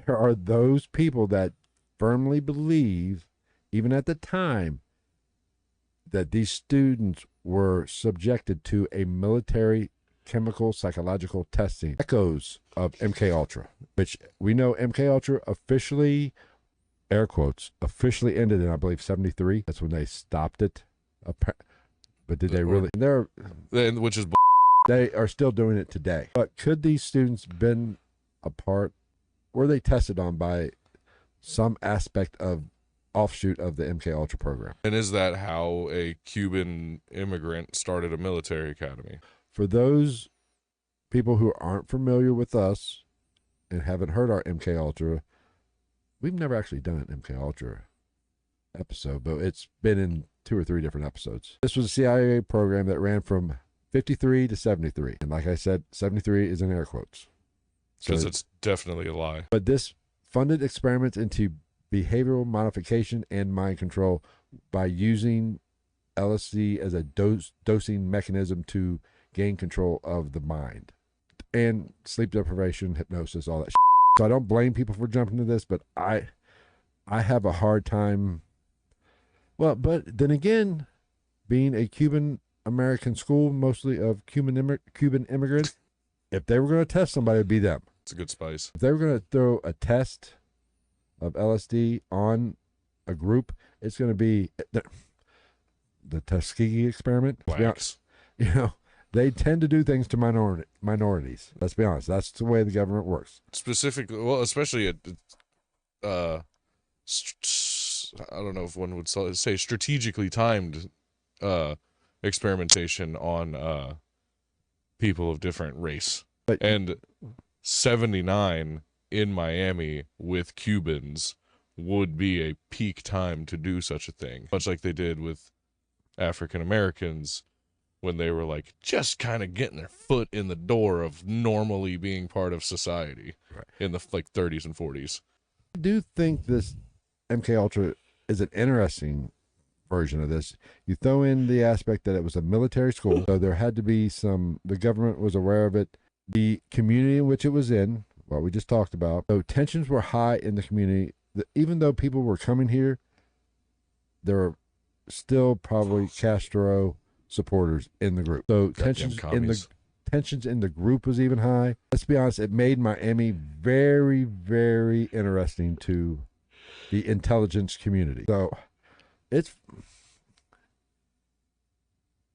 there are those people that firmly believe, even at the time, that these students were subjected to a military chemical psychological testing. Echoes of MKUltra, which we know MKUltra officially, air quotes, officially ended in, I believe, 73. That's when they stopped it. But did they really? Which is they are still doing it today. But could these students been a part? Were they tested on by some aspect of offshoot of the MKUltra program? And is that how a Cuban immigrant started a military academy? For those people who aren't familiar with us and haven't heard our MKUltra, we've never actually done an MKUltra episode, but it's been in 2 or 3 different episodes. This was a CIA program that ran from 53 to 73. And like I said, 73 is in air quotes. Because it's definitely a lie. But this funded experiments into behavioral modification and mind control by using LSD as a dosing mechanism to gain control of the mind. And sleep deprivation, hypnosis, all that shit. So I don't blame people for jumping to this, but I have a hard time. Well, but then again, being a Cuban American school, mostly of Cuban immigrants, if they were going to test somebody, it'd be them. It's a good spice. If they were going to throw a test of LSD on a group, it's going to be the Tuskegee experiment. Wax. You know, they tend to do things to minorities. Let's be honest. That's the way the government works. Specifically, well, especially at, I don't know if one would say strategically timed experimentation on people of different race. And 79 in Miami with Cubans would be a peak time to do such a thing, much like they did with African Americans when they were like just kind of getting their foot in the door of normally being part of society, right, in the like 30s and 40s. I do think this MKUltra is an interesting version of this. You throw in the aspect that it was a military school, so there had to be the government was aware of it, the community in which it was in, what we just talked about. So tensions were high in the community. Even though people were coming here, there were still probably Castro supporters in the group. So tensions in the group was even high. Let's be honest, it made Miami very, very interesting to the intelligence community. So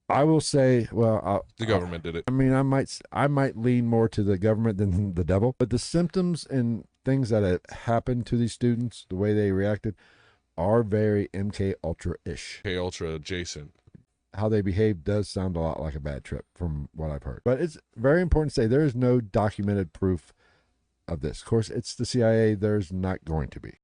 I will say, well, the government did it. I mean, I might lean more to the government than the devil, but the symptoms and things that have happened to these students, the way they reacted, are very MKUltra-ish. MKUltra adjacent. How they behave does sound a lot like a bad trip from what I've heard. But it's very important to say there is no documented proof of this. Of course, it's the CIA. There's not going to be.